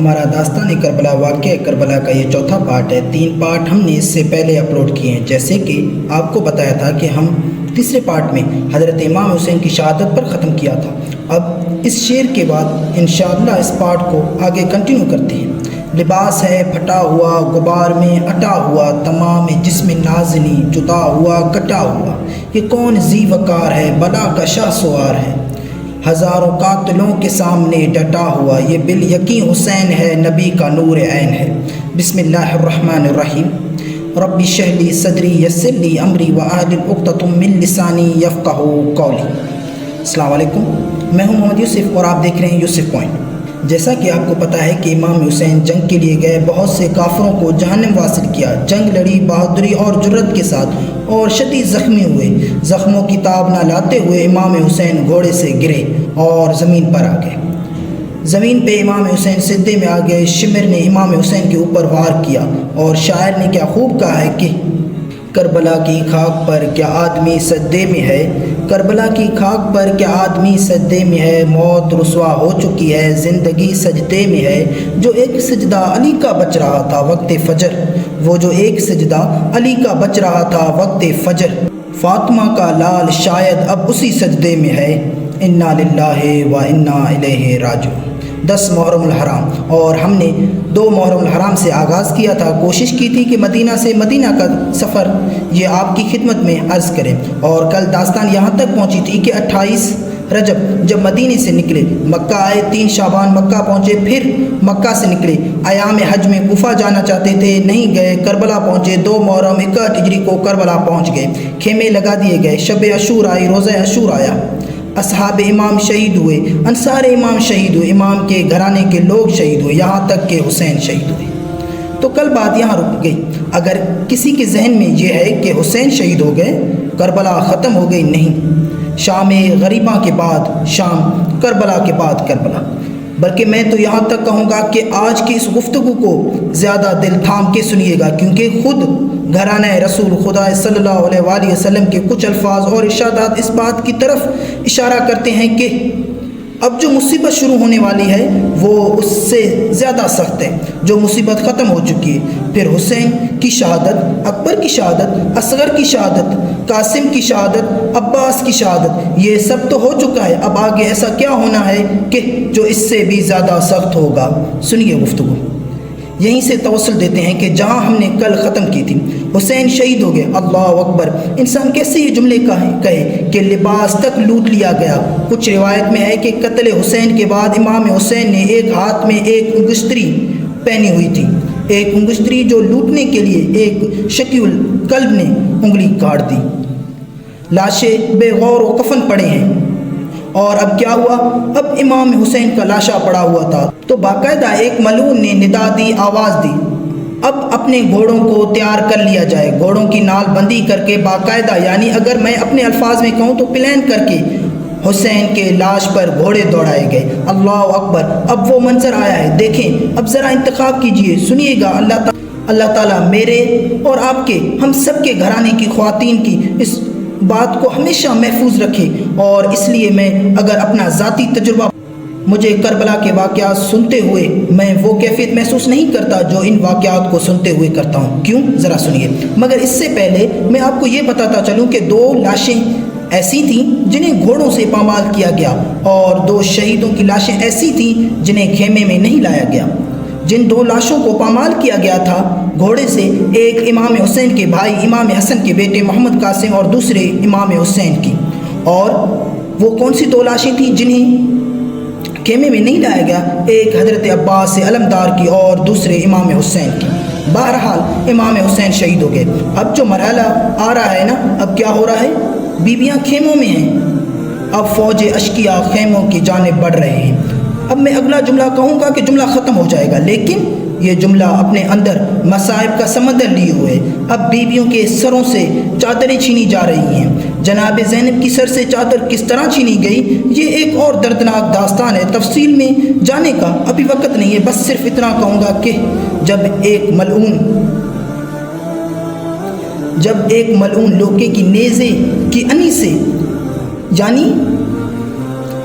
ہمارا داستان کربلا واقعہ کربلا کا یہ چوتھا پارٹ ہے۔ 3 پارٹ ہم نے اس سے پہلے اپلوڈ کیے ہیں، جیسے کہ آپ کو بتایا تھا کہ ہم تیسرے پارٹ میں حضرت امام حسین کی شہادت پر ختم کیا تھا۔ اب اس شعر کے بعد انشاءاللہ اس پارٹ کو آگے کنٹینیو کرتے ہیں۔ لباس ہے پھٹا ہوا غبار میں اٹا ہوا، تمام جسم نازنی جدا ہوا کٹا ہوا، یہ کون ذی وقار ہے بلا کا شاہ سوار ہے، ہزاروں قاتلوں کے سامنے ڈٹا ہوا، یہ بالیقین حسین ہے نبی کا نور عین ہے۔ بسم اللہ الرحمن الرحیم۔ رب اشرح لی صدری یسر لی امری واحلل عقدۃ من لسانی یفقہوا قولی۔ السلام علیکم، میں ہوں محمد یوسف اور آپ دیکھ رہے ہیں یوسف پوائنٹ۔ جیسا کہ آپ کو پتہ ہے کہ امام حسین جنگ کے لیے گئے، بہت سے کافروں کو جہنم واصل کیا، جنگ لڑی بہادری اور جرت کے ساتھ اور شدید زخمی ہوئے۔ زخموں کی تاب نہ لاتے ہوئے امام حسین گھوڑے سے گرے اور زمین پر آ گئے۔ زمین پہ امام حسین سجدے میں آ گئے۔ شمر نے امام حسین کے اوپر وار کیا اور شاعر نے کیا خوب کہا ہے کہ کربلا کی خاک پر کیا آدمی سجدے میں ہے، کربلا کی خاک پر کیا آدمی سجدے میں ہے، موت رسوا ہو چکی ہے زندگی سجدے میں ہے، جو ایک سجدہ علی کا بچ رہا تھا وقت فجر، وہ جو ایک سجدہ علی کا بچ رہا تھا وقت فجر، فاطمہ کا لال شاید اب اسی سجدے میں ہے، انا للہ و انا الیہ راجعون۔ 10 محرم الحرام، اور ہم نے 2 محرم الحرام سے آغاز کیا تھا۔ کوشش کی تھی کہ مدینہ سے مدینہ کا سفر یہ آپ کی خدمت میں عرض کریں، اور کل داستان یہاں تک پہنچی تھی کہ 28 رجب جب مدینے سے نکلے، مکہ آئے، 3 شعبان مکہ پہنچے، پھر مکہ سے نکلے، ایام حج میں کوفہ جانا چاہتے تھے نہیں گئے، کربلا پہنچے، 2 محرم 61 ہجری کو کربلا پہنچ گئے، خیمے لگا دیے گئے، شب عاشور آئی، روزہ عاشور آیا، اصحاب امام شہید ہوئے، انصار امام شہید ہوئے، امام کے گھرانے کے لوگ شہید ہوئے، یہاں تک کہ حسین شہید ہوئے۔ تو کل بات یہاں رک گئی۔ اگر کسی کے ذہن میں یہ ہے کہ حسین شہید ہو گئے، کربلا ختم ہو گئی، نہیں، شام غریباں کے بعد شام، کربلا کے بعد کربلا، بلکہ میں تو یہاں تک کہوں گا کہ آج کی اس گفتگو کو زیادہ دل تھام کے سنیے گا، کیونکہ خود گھرانہ رسول خدا صلی اللہ علیہ وآلہ وسلم کے کچھ الفاظ اور ارشادات اس بات کی طرف اشارہ کرتے ہیں کہ اب جو مصیبت شروع ہونے والی ہے وہ اس سے زیادہ سخت ہے۔ جو مصیبت ختم ہو چکی ہے، پھر حسین کی شہادت، اکبر کی شہادت، اصغر کی شہادت، قاسم کی شہادت، عباس کی شہادت، یہ سب تو ہو چکا ہے، اب آگے ایسا کیا ہونا ہے کہ جو اس سے بھی زیادہ سخت ہوگا۔ سنیے گفتگو، یہیں سے توسل دیتے ہیں کہ جہاں ہم نے کل ختم کی تھی، حسین شہید ہو گئے، اللہ اکبر، انسان کیسے یہ جملے کہے کہ لباس تک لوٹ لیا گیا۔ کچھ روایت میں ہے کہ قتل حسین کے بعد امام حسین نے ایک ہاتھ میں ایک انگشتری پہنی ہوئی تھی، ایک انگشتری جو لوٹنے کے لیے ایک شقی القلب نے انگلی کاٹ دی۔ لاشیں بے غور و کفن پڑے ہیں، اور اب کیا ہوا؟ اب امام حسین کا لاشا پڑا ہوا تھا، تو باقاعدہ ایک ملعون نے ندا دی، آواز دی، اب اپنے گھوڑوں کو تیار کر لیا جائے، گھوڑوں کی نال بندی کر کے باقاعدہ، یعنی اگر میں اپنے الفاظ میں کہوں تو پلان کر کے حسین کے لاش پر گھوڑے دوڑائے گئے۔ اللہ اکبر، اب وہ منظر آیا ہے، دیکھیں، اب ذرا انتخاب کیجئے، سنیے گا۔ اللہ تعالیٰ میرے اور آپ کے، ہم سب کے گھرانے کی خواتین کی اس بات کو ہمیشہ محفوظ رکھے، اور اس لیے میں اگر اپنا ذاتی تجربہ، مجھے کربلا کے واقعات سنتے ہوئے میں وہ کیفیت محسوس نہیں کرتا جو ان واقعات کو سنتے ہوئے کرتا ہوں۔ کیوں؟ ذرا سنیے۔ مگر اس سے پہلے میں آپ کو یہ بتاتا چلوں کہ 2 لاشیں ایسی تھیں جنہیں گھوڑوں سے پامال کیا گیا، اور 2 شہیدوں کی لاشیں ایسی تھیں جنہیں خیمے میں نہیں لایا گیا۔ جن 2 لاشوں کو پامال کیا گیا تھا گھوڑے سے، ایک امام حسین کے بھائی امام حسن کے بیٹے محمد قاسم اور دوسرے امام حسین کی، اور وہ کون سی 2 لاشیں تھیں جنہیں خیمے میں نہیں لایا گیا؟ ایک حضرت عباس علمدار کی اور دوسرے امام حسین کی۔ بہرحال امام حسین شہید ہو گئے۔ اب جو مرحلہ آ رہا ہے نا، اب کیا ہو رہا ہے؟ بیویاں خیموں میں ہیں، اب فوج اشقیاء خیموں کی جانب بڑھ رہے ہیں۔ اب میں اگلا جملہ کہوں گا کہ جملہ ختم ہو جائے گا، لیکن یہ جملہ اپنے اندر مصائب کا سمندر لیے ہوئے۔ اب بیویوں کے سروں سے چادریں چھینی جا رہی ہیں۔ جناب زینب کی سر سے چادر کس طرح چھینی گئی، یہ ایک اور دردناک داستان ہے، تفصیل میں جانے کا ابھی وقت نہیں ہے، بس صرف اتنا کہوں گا کہ جب ایک ملعون لوکے کی نیزے کی انی سے، یعنی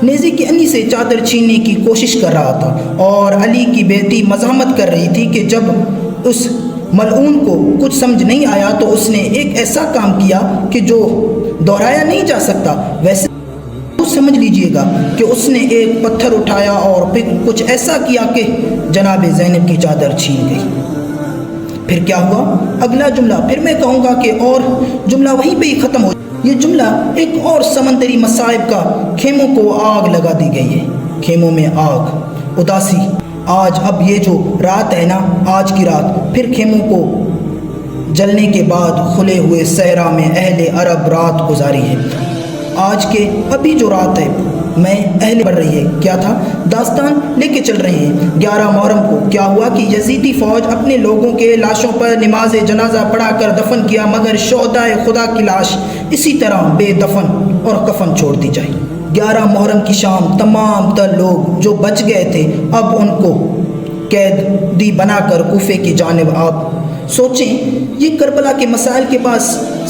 نیزے کی انی سے چادر چھیننے کی کوشش کر رہا تھا، اور علی کی بیٹی مزاحمت کر رہی تھی کہ جب اس ملعون کو کچھ سمجھ نہیں آیا تو اس نے ایک ایسا کام کیا کہ جو دہرایا نہیں جا سکتا۔ ویسے سمجھ لیجئے گا کہ اس نے ایک پتھر اٹھایا اور پھر کچھ ایسا کیا کہ جناب زینب کی چادر چھین گئی۔ پھر کیا ہوا؟ اگلا جملہ پھر میں کہوں گا کہ اور جملہ وہیں پہ ہی ختم ہو۔ یہ جملہ ایک اور سمندری مصائب کا، خیموں کو آگ لگا دی گئی ہے، خیموں میں آگ، اداسی۔ آج اب یہ جو رات ہے نا، آج کی رات، پھر خیموں کو جلنے کے بعد کھلے ہوئے صحرا میں اہل عرب رات گزاری ہے۔ آج کے ابھی جو رات ہے میں اہل پڑھ رہی ہے، کیا تھا؟ داستان لے کے چل رہے ہیں۔ 11 محرم کو کیا ہوا کہ یزیدی فوج اپنے لوگوں کے لاشوں پر نماز جنازہ پڑھا کر دفن کیا، مگر شہدائے خدا کی لاش اسی طرح بے دفن اور کفن چھوڑ دی جائے۔ 11 محرم کی شام تمام تر لوگ جو بچ گئے تھے اب ان کو قیدی بنا کر کوفے کی جانب آپ سوچیں، یہ کربلا کے مسائل کے پاس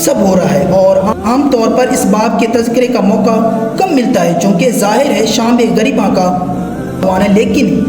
سب ہو رہا ہے، اور عام طور پر اس باب کے تذکرے کا موقع کم ملتا ہے، چونکہ ظاہر ہے شام غریباں کا عنوان ہے، لیکن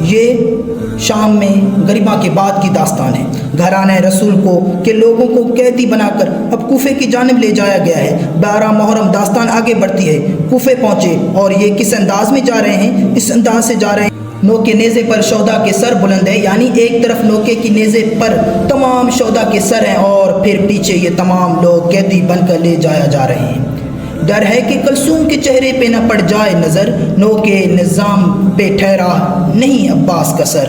یہ شام میں غریباں کے بعد کی داستان ہے۔ گھرانہ رسول کو کے لوگوں کو قیدی بنا کر اب کوفے کی جانب لے جایا گیا ہے۔ 12 محرم داستان آگے بڑھتی ہے، کوفے پہنچے، اور یہ کس انداز میں جا رہے ہیں؟ اس انداز سے جا رہے ہیں نوکے نیزے پر شہداء کے سر بلند ہے، یعنی ایک طرف نوکے کی نیزے پر تمام شہداء کے سر ہیں، اور پھر پیچھے یہ تمام لوگ قیدی بن کر لے جایا جا رہے ہیں۔ ڈر ہے کہ کلثوم کے چہرے پہ نہ پڑ جائے نظر، نوکے نظام پہ ٹھہرا نہیں عباس کا سر۔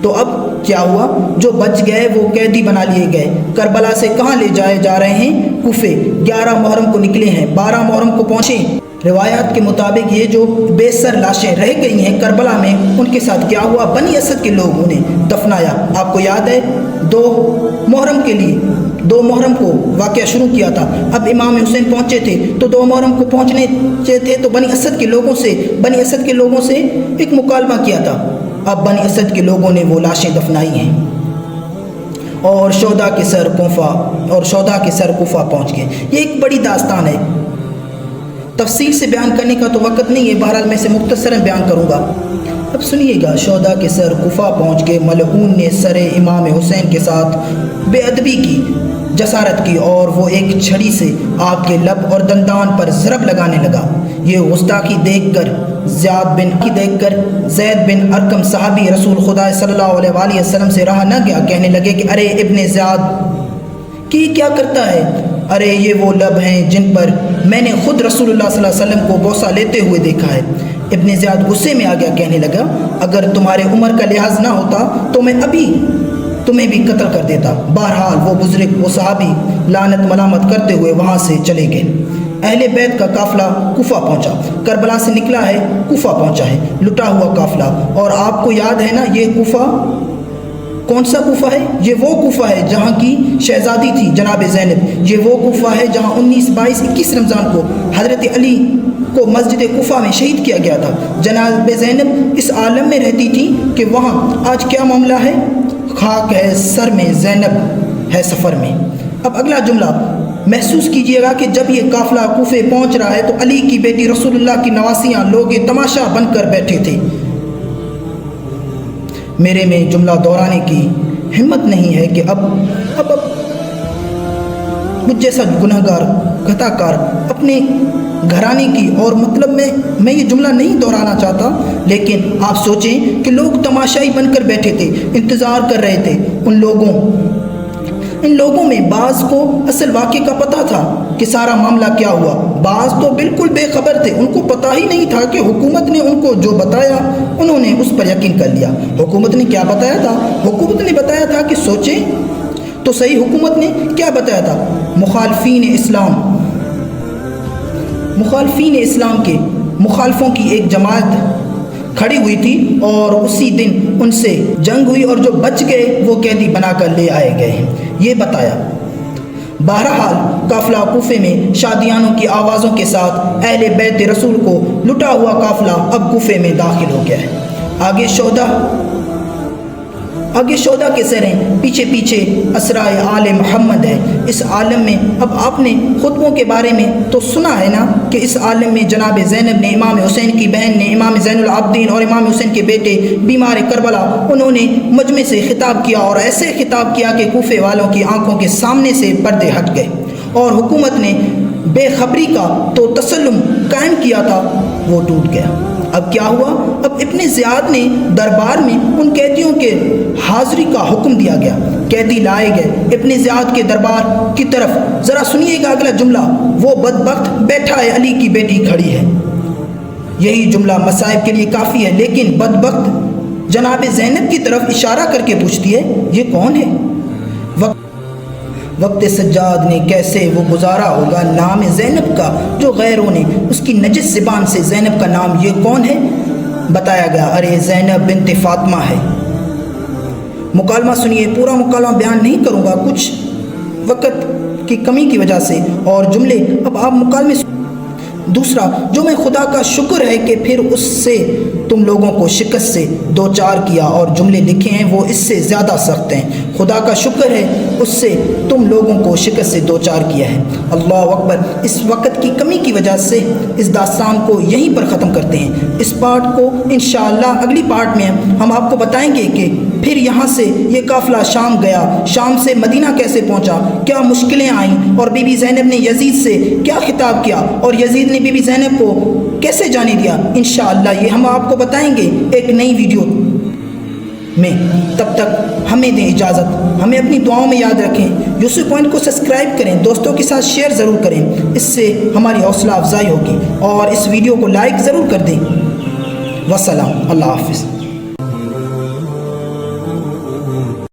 تو اب کیا ہوا؟ جو بچ گئے وہ قیدی بنا لیے گئے۔ کربلا سے کہاں لے جائے جا رہے ہیں؟ کوفے۔ 11 محرم کو نکلے ہیں، 12 محرم کو پہنچے۔ روایات کے مطابق یہ جو بے سر لاشیں رہ گئی ہیں کربلا میں، ان کے ساتھ کیا ہوا؟ بنی اسد کے لوگ انہیں دفنایا۔ آپ کو یاد ہے 2 محرم کے لیے 2 محرم کو واقعہ شروع کیا تھا۔ اب امام حسین پہنچے تھے تو 2 محرم کو پہنچنے تھے تو بنی اسد کے لوگوں سے ایک مکالمہ کیا تھا۔ اب بنی اسد کے لوگوں نے وہ لاشیں دفنائی ہیں، اور شہداء کے سر کوفہ پہنچ گئے۔ یہ ایک بڑی داستان ہے، تفصیل سے بیان کرنے کا تو وقت نہیں ہے، بہرحال میں اسے مختصراً بیان کروں گا۔ اب سنیے گا۔ شہداء کے سر کوفہ پہنچ گئے، ملعون نے سر امام حسین کے ساتھ بے ادبی کی، جسارت کی، اور وہ ایک چھڑی سے آپ کے لب اور دندان پر ضرب لگانے لگا۔ یہ گستاخی دیکھ کر زید بن ارقم صحابی رسول خدا صلی اللہ علیہ وآلہ وسلم سے رہا نہ گیا، کہنے لگے کہ ارے ابن زیاد کی کیا کرتا ہے؟ ارے یہ وہ لب ہیں جن پر میں نے خود رسول اللہ صلی اللہ علیہ وسلم کو بوسہ لیتے ہوئے دیکھا ہے۔ ابن زیاد غصے میں آ گیا، کہنے لگا اگر تمہارے عمر کا لحاظ نہ ہوتا تو میں ابھی تمہیں بھی قتل کر دیتا۔ بہرحال وہ بزرگ، وہ صحابی لعنت ملامت کرتے ہوئے وہاں سے چلے گئے۔ اہل بیت کا قافلہ کوفہ پہنچا، کربلا سے نکلا ہے، کوفہ پہنچا ہے، لٹا ہوا قافلہ۔ اور آپ کو یاد ہے نا یہ کوفہ کون سا کوفہ ہے؟ یہ وہ کوفہ ہے جہاں کی شہزادی تھی جناب زینب۔ یہ وہ کوفہ ہے جہاں 19، 22، 21 رمضان کو حضرت علی کو مسجد کوفہ میں شہید کیا گیا تھا۔ جناب زینب اس عالم میں رہتی تھی کہ وہاں آج کیا معاملہ ہے؟ خاک ہے سر میں، زینب ہے سفر میں۔ اب اگلا جملہ محسوس کیجئے گا کہ جب یہ قافلہ کوفے پہنچ رہا ہے تو علی کی بیٹی رسول اللہ کی نواسیاں لوگ تماشا بن کر بیٹھے تھے۔ میرے میں جملہ دہرانے کی ہمت نہیں ہے کہ اب مجھ جیسا گنہگار خطا کار اپنے گھرانے کی، اور مطلب میں یہ جملہ نہیں دہرانا چاہتا، لیکن آپ سوچیں کہ لوگ تماشائی بن کر بیٹھے تھے، انتظار کر رہے تھے۔ ان لوگوں میں بعض کو اصل واقعے کا پتہ تھا کہ سارا معاملہ کیا ہوا، بعض تو بالکل بے خبر تھے، ان کو پتہ ہی نہیں تھا کہ حکومت نے ان کو جو بتایا انہوں نے اس پر یقین کر لیا۔ حکومت نے کیا بتایا تھا؟ حکومت نے بتایا تھا کہ سوچیں تو صحیح، حکومت نے کیا بتایا تھا؟ مخالفین اسلام کے مخالفوں کی ایک جماعت کھڑی ہوئی تھی، اور اسی دن ان سے جنگ ہوئی، اور جو بچ گئے وہ قیدی بنا کر لے آئے گئے ہیں، یہ بتایا۔ بہرحال قافلہ کوفے میں شادیانوں کی آوازوں کے ساتھ اہل بیت رسول کو لٹا ہوا قافلہ اب کوفے میں داخل ہو گیا ہے۔ آگے شہداء آگے شودا کے سریں، پیچھے پیچھے اسرائے آل محمد ہے۔ اس عالم میں اب آپ نے خطبوں کے بارے میں تو سنا ہے نا کہ اس عالم میں جناب زینب نے امام حسین کی بہن نے امام زین العابدین اور امام حسین کے بیٹے بیمار کربلا انہوں نے مجمع سے خطاب کیا اور ایسے خطاب کیا کہ کوفے والوں کی آنکھوں کے سامنے سے پردے ہٹ گئے اور حکومت نے بے خبری کا تو تسلم قائم کیا تھا وہ ٹوٹ گیا۔ اب کیا ہوا؟ اب ابن زیاد نے دربار میں ان قیدیوں کے حاضری کا حکم دیا گیا، قیدی لائے گئے ابن زیاد کے دربار کی طرف۔ ذرا سنیے گا اگلا جملہ، وہ بدبخت بیٹھا ہے، علی کی بیٹی کھڑی ہے۔ یہی جملہ مصائب کے لیے کافی ہے، لیکن بدبخت جناب زینب کی طرف اشارہ کر کے پوچھتی ہے یہ کون ہے؟ وقت سجاد نے کیسے وہ گزارا ہوگا نام زینب کا جو غیروں نے اس کی نجس زبان سے زینب کا نام یہ کون ہے بتایا گیا، ارے زینب بنت فاطمہ ہے۔ مکالمہ سنیے، پورا مکالمہ بیان نہیں کروں گا کچھ وقت کی کمی کی وجہ سے، اور جملے اب آپ مکالمے دوسرا، جو میں خدا کا شکر ہے کہ پھر اس سے تم لوگوں کو شکست سے دو چار کیا، اور جملے لکھے ہیں وہ اس سے زیادہ سخت ہیں۔ خدا کا شکر ہے اس سے تم لوگوں کو شکست سے دو چار کیا ہے۔ اللہ اکبر۔ اس وقت کی کمی کی وجہ سے اس داستان کو یہیں پر ختم کرتے ہیں۔ اس پارٹ کو انشاءاللہ اگلی پارٹ میں ہم آپ کو بتائیں گے کہ پھر یہاں سے یہ قافلہ شام گیا، شام سے مدینہ کیسے پہنچا، کیا مشکلیں آئیں، اور بی بی زینب نے یزید سے کیا خطاب کیا، اور یزید نے بی بی زینب کو کیسے جانے دیا۔ انشاءاللہ یہ ہم آپ کو بتائیں گے ایک نئی ویڈیو میں۔ تب تک ہمیں دیں اجازت، ہمیں اپنی دعاؤں میں یاد رکھیں، یوسف پوائنٹ کو سبسکرائب کریں، دوستوں کے ساتھ شیئر ضرور کریں، اس سے ہماری حوصلہ افزائی ہوگی، اور اس ویڈیو کو لائک ضرور کر دیں۔ والسلام، اللہ حافظ۔